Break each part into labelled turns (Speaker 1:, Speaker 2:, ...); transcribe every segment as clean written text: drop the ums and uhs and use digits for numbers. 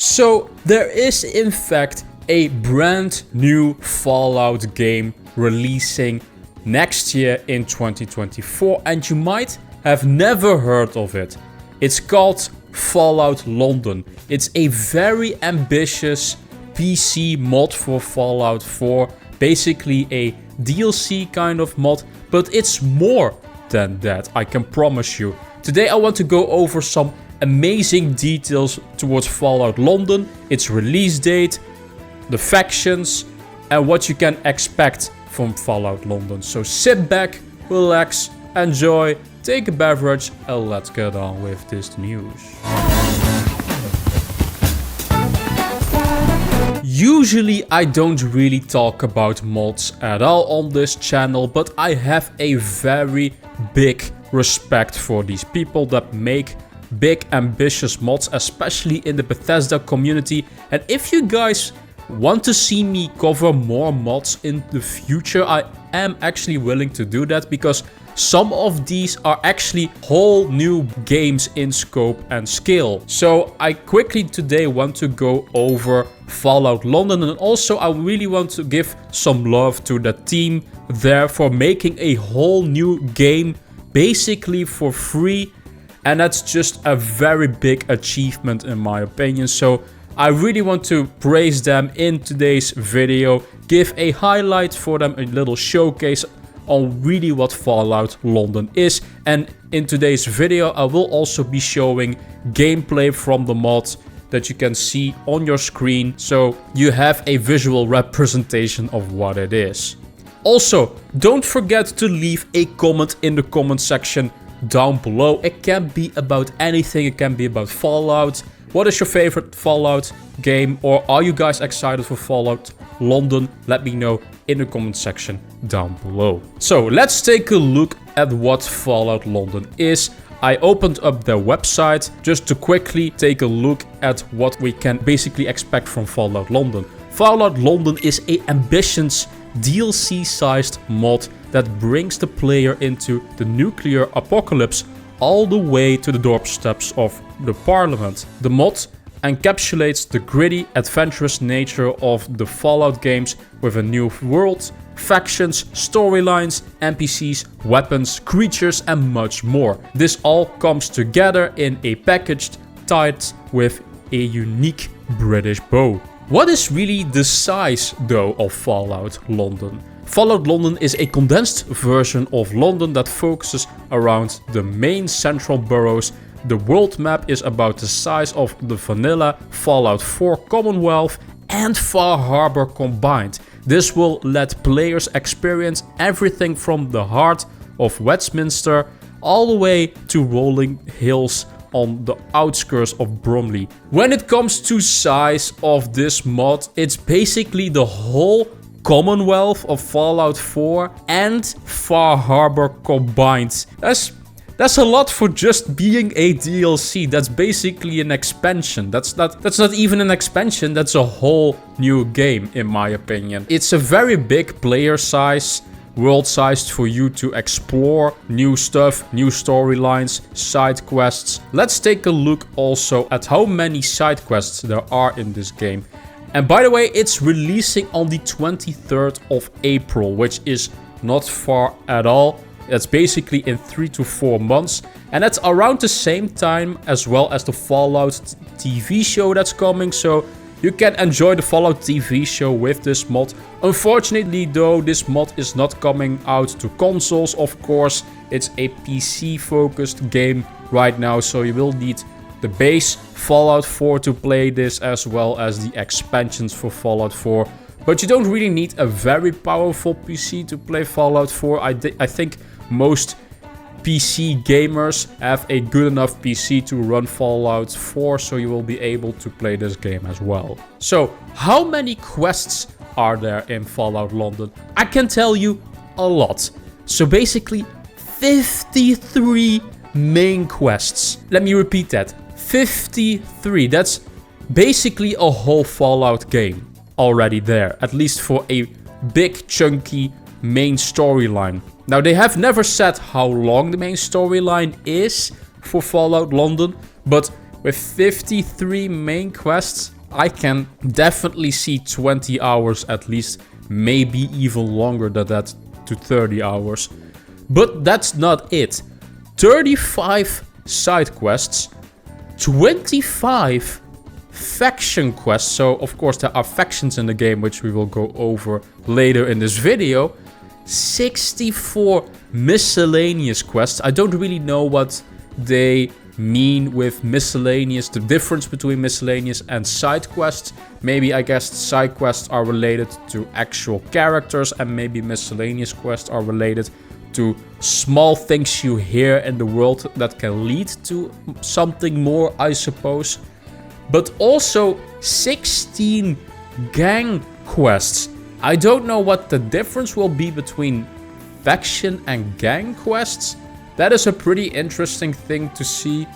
Speaker 1: So there is in fact a brand new Fallout game releasing next year in 2024, and you might have never heard of it. It's called Fallout London. It's a very ambitious PC mod for Fallout 4, basically a DLC kind of mod, but it's more than that, I can promise you. Today I want to go over some amazing details towards Fallout London, its release date, the factions, and what you can expect from Fallout London. So sit back, relax, enjoy, take a beverage, and let's get on with this news. Usually I don't really talk about mods at all on this channel, but I have a very big respect for these people that make big ambitious mods, especially in the Bethesda community. And if you guys want to see me cover more mods in the future, I am actually willing to do that, because some of these are actually whole new games in scope and scale. So I quickly today want to go over Fallout London, and also I really want to give some love to the team there for making a whole new game basically for free, and that's just a very big achievement in my opinion. So I really want to praise them in today's video, give a highlight for them, a little showcase on really what Fallout London is. And in today's video I will also be showing gameplay from the mod that you can see on your screen, so you have a visual representation of what it is. Also, don't forget to leave a comment in the comment section down below. It can be about anything, it can be about Fallout. What is your favorite Fallout game, or are you guys excited for Fallout London? Let me know in the comment section down below. So let's take a look at what Fallout London is. I opened up their website just to quickly take a look at what we can basically expect from Fallout London. Fallout London is an ambitious DLC-sized mod that brings the player into the nuclear apocalypse all the way to the doorsteps of the Parliament. The mod encapsulates the gritty, adventurous nature of the Fallout games with a new world, factions, storylines, NPCs, weapons, creatures, and much more. This all comes together in a package tied with a unique British bow. What is really the size though of Fallout London? Fallout London is a condensed version of London that focuses around the main central boroughs. The world map is about the size of the vanilla Fallout 4 Commonwealth and Far Harbor combined. This will let players experience everything from the heart of Westminster all the way to rolling hills on the outskirts of Bromley. When it comes to size of this mod, it's basically the whole Commonwealth of Fallout 4 and Far Harbor combined. That's a lot for just being a DLC. That's basically an expansion. That's not even an expansion, that's a whole new game in my opinion. It's a very big player size, world sized for you to explore new stuff, new storylines, side quests. Let's take a look also at how many side quests there are in this game. And by the way, it's releasing on the 23rd of April, which is not far at all. That's basically in 3 to 4 months. And that's around the same time as well as the Fallout TV show that's coming. So you can enjoy the Fallout TV show with this mod. Unfortunately though, this mod is not coming out to consoles, of course. It's a PC focused game right now, so you will need the base Fallout 4 to play this, as well as the expansions for Fallout 4. But you don't really need a very powerful PC to play Fallout 4. I think most PC gamers have a good enough PC to run Fallout 4, so you will be able to play this game as well. So, how many quests are there in Fallout London? I can tell you a lot. So basically, 53 main quests. Let me repeat that. 53. That's basically a whole Fallout game already there, at least for a big chunky main storyline. Now, they have never said how long the main storyline is for Fallout London, but with 53 main quests, I can definitely see 20 hours at least, maybe even longer than that, to 30 hours. But that's not it. 35 side quests, 25 faction quests. So of course there are factions in the game, which we will go over later in this video. 64 miscellaneous quests. I don't really know what they mean with miscellaneous, the difference between miscellaneous and side quests. Maybe, I guess, side quests are related to actual characters, and maybe miscellaneous quests are related to small things you hear in the world that can lead to something more, I suppose. But also 16 gang quests. I don't know what the difference will be between faction and gang quests. That is a pretty interesting thing to see.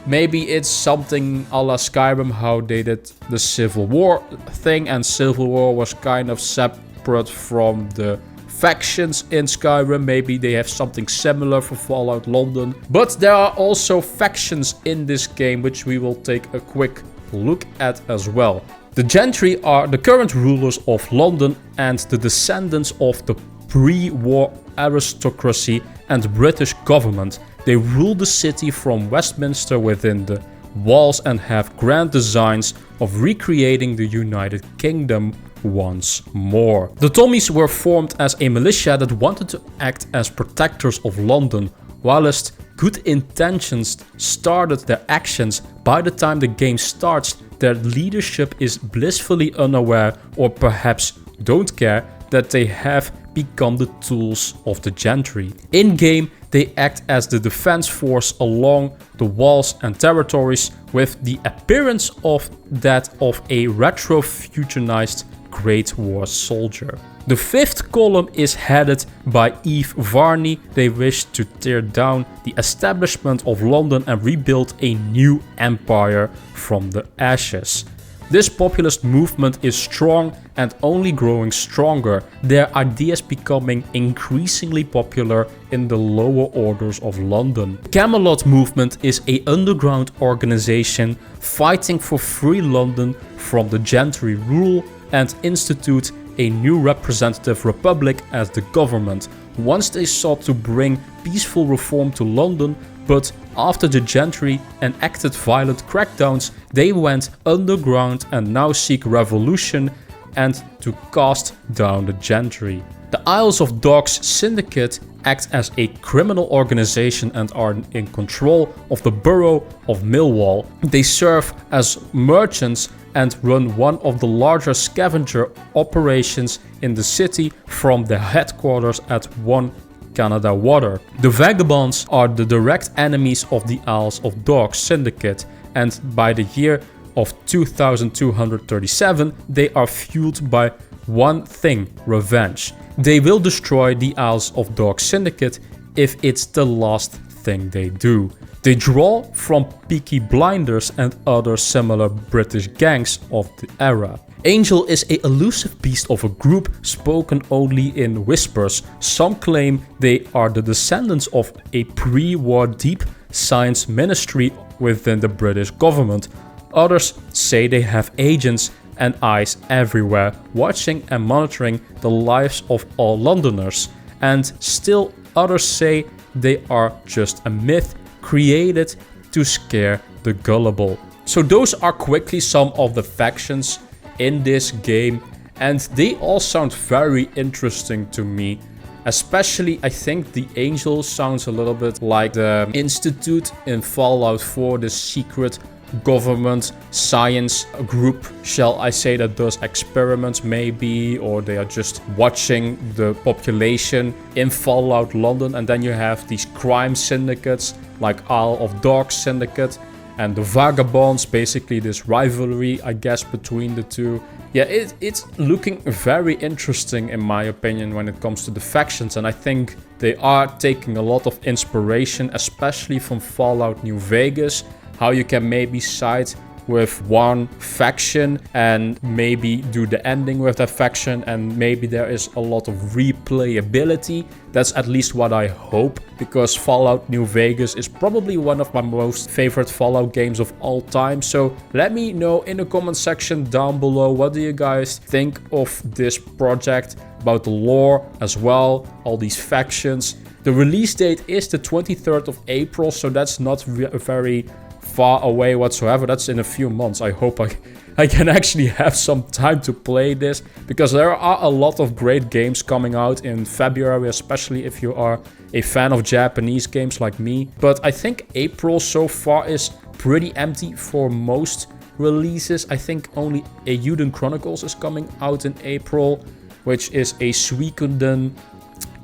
Speaker 1: Maybe it's something a la Skyrim, how they did the Civil War thing, and Civil War was kind of separate from the factions in Skyrim. Maybe they have something similar for Fallout London. But there are also factions in this game, which we will take a quick look at as well. The gentry are the current rulers of London and the descendants of the pre-war aristocracy and British government. They rule the city from Westminster within the walls and have grand designs of recreating the United Kingdom once more. The Tommies were formed as a militia that wanted to act as protectors of London. Whilst good intentions started their actions, by the time the game starts, their leadership is blissfully unaware, or perhaps don't care, that they have become the tools of the gentry. In-game, they act as the defense force along the walls and territories, with the appearance of that of a retro-fusionized Great War soldier. The fifth column is headed by Eve Varney. They wish to tear down the establishment of London and rebuild a new empire from the ashes. This populist movement is strong and only growing stronger, their ideas becoming increasingly popular in the lower orders of London. Camelot movement is an underground organization fighting for free London from the gentry rule and institute a new representative republic as the government. Once they sought to bring peaceful reform to London, but after the gentry enacted violent crackdowns, they went underground and now seek revolution and to cast down the gentry. The Isles of Dogs Syndicate act as a criminal organization and are in control of the borough of Millwall. They serve as merchants and run one of the larger scavenger operations in the city from their headquarters at 1 Canada Water. The Vagabonds are the direct enemies of the Isles of Dogs Syndicate, and by the year of 2237 they are fueled by one thing: revenge. They will destroy the Isles of Dogs Syndicate if it's the last thing they do. They draw from Peaky Blinders and other similar British gangs of the era. Angel is an elusive beast of a group spoken only in whispers. Some claim they are the descendants of a pre-war deep science ministry within the British government. Others say they have agents and eyes everywhere, watching and monitoring the lives of all Londoners. And still others say they are just a myth created to scare the gullible. So those are quickly some of the factions in this game, and they all sound very interesting to me. Especially, I think the Angel sounds a little bit like the Institute in Fallout 4, the secret government science group, shall I say, that does experiments maybe, or they are just watching the population in Fallout London. And then you have these crime syndicates like Isle of Dogs Syndicate and the Vagabonds, basically this rivalry, I guess, between the two. Yeah, it's looking very interesting in my opinion when it comes to the factions, and I think they are taking a lot of inspiration, especially from Fallout New Vegas, how you can maybe side with one faction and maybe do the ending with that faction, and maybe there is a lot of replayability. That's at least what I hope, because Fallout New Vegas is probably one of my most favorite Fallout games of all time. So let me know in the comment section down below, what do you guys think of this project, about the lore as well, all these factions. The release date is the 23rd of April, so that's not very far away whatsoever. That's in a few months. I hope I can actually have some time to play this, because there are a lot of great games coming out in February, especially if you are a fan of Japanese games like me. But I think April so far is pretty empty for most releases. I think only Eiyuden Chronicles is coming out in April, which is a Suikoden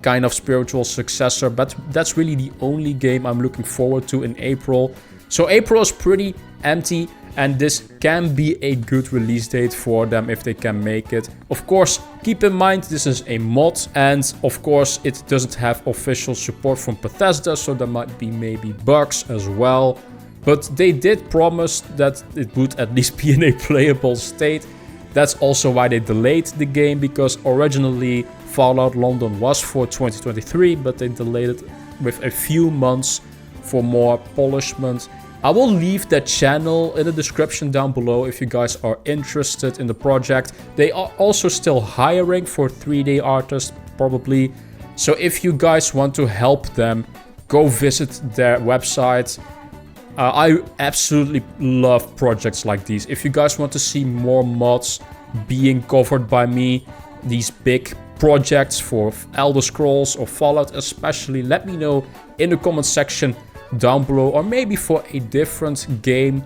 Speaker 1: kind of spiritual successor, but that's really the only game I'm looking forward to in April. So April is pretty empty, and this can be a good release date for them if they can make it. Of course, keep in mind this is a mod, and of course it doesn't have official support from Bethesda, so there might be maybe bugs as well. But they did promise that it would at least be in a playable state. That's also why they delayed the game, because originally Fallout London was for 2023, but they delayed it with a few months for more polishment. I will leave that channel in the description down below if you guys are interested in the project. They are also still hiring for 3D artists probably. So if you guys want to help them, go visit their website. I absolutely love projects like these. If you guys want to see more mods being covered by me, these big projects for Elder Scrolls or Fallout especially, let me know in the comment section down below, or maybe for a different game,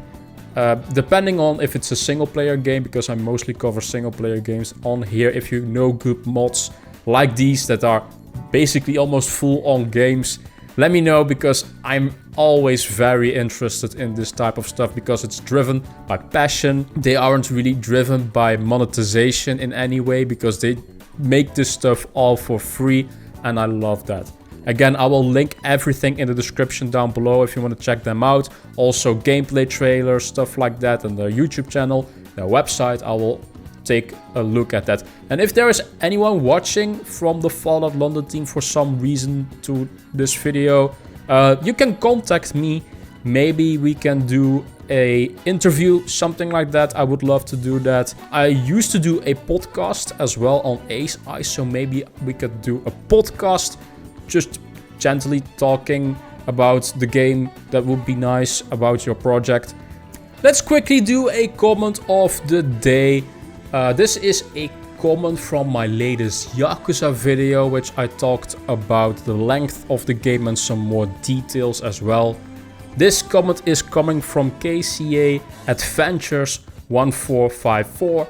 Speaker 1: depending on if it's a single player game, because I mostly cover single player games on here. If you know good mods like these that are basically almost full on games, let me know, because I'm always very interested in this type of stuff, because it's driven by passion. They aren't really driven by monetization in any way, because they make this stuff all for free, and I love that. Again, I will link everything in the description down below if you want to check them out. Also gameplay trailers, stuff like that, and their YouTube channel, their website. I will take a look at that. And if there is anyone watching from the Fallout London team for some reason to this video, you can contact me. Maybe we can do a interview, something like that. I would love to do that. I used to do a podcast as well on Ace Ice, so maybe we could do a podcast just gently talking about the game. That would be nice, about your project. Let's quickly do a comment of the day. This is a comment from my latest Yakuza video, which I talked about the length of the game and some more details as well. This comment is coming from KCA Adventures 1454.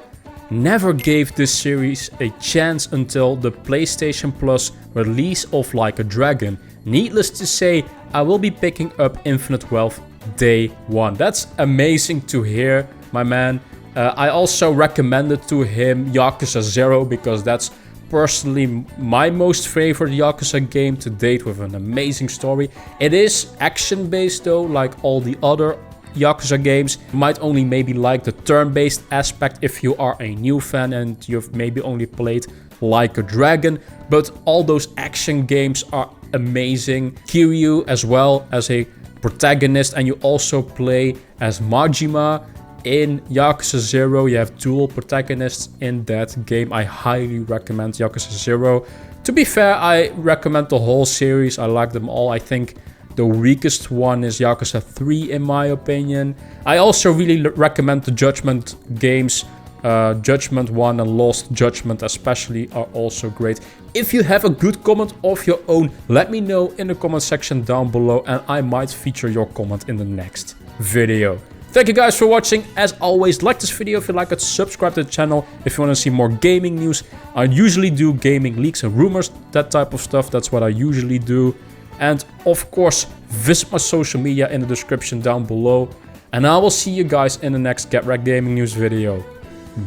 Speaker 1: Never gave this series a chance until the PlayStation Plus release of Like a Dragon. Needless to say, I will be picking up Infinite Wealth day one. That's amazing to hear, my man. I also recommended to him Yakuza 0, because that's personally my most favorite Yakuza game to date, with an amazing story. It is action based though, like all the other Yakuza games. You might only maybe like the turn-based aspect if you are a new fan and you've maybe only played Like a Dragon, but all those action games are amazing. Kiryu as well as a protagonist, and you also play as Majima in Yakuza 0. You have dual protagonists in that game. I highly recommend Yakuza 0. To be fair, I recommend the whole series. I like them all. I think the weakest one is Yakuza 3 in my opinion. I also really recommend the Judgment games. Judgment 1 and Lost Judgment especially are also great. If you have a good comment of your own, let me know in the comment section down below, and I might feature your comment in the next video. Thank you guys for watching. As always, like this video if you like it, subscribe to the channel if you want to see more gaming news. I usually do gaming leaks and rumors, that type of stuff. That's what I usually do. And of course, visit my social media in the description down below. And I will see you guys in the next Get Rekt Gaming News video.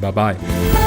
Speaker 1: Bye bye.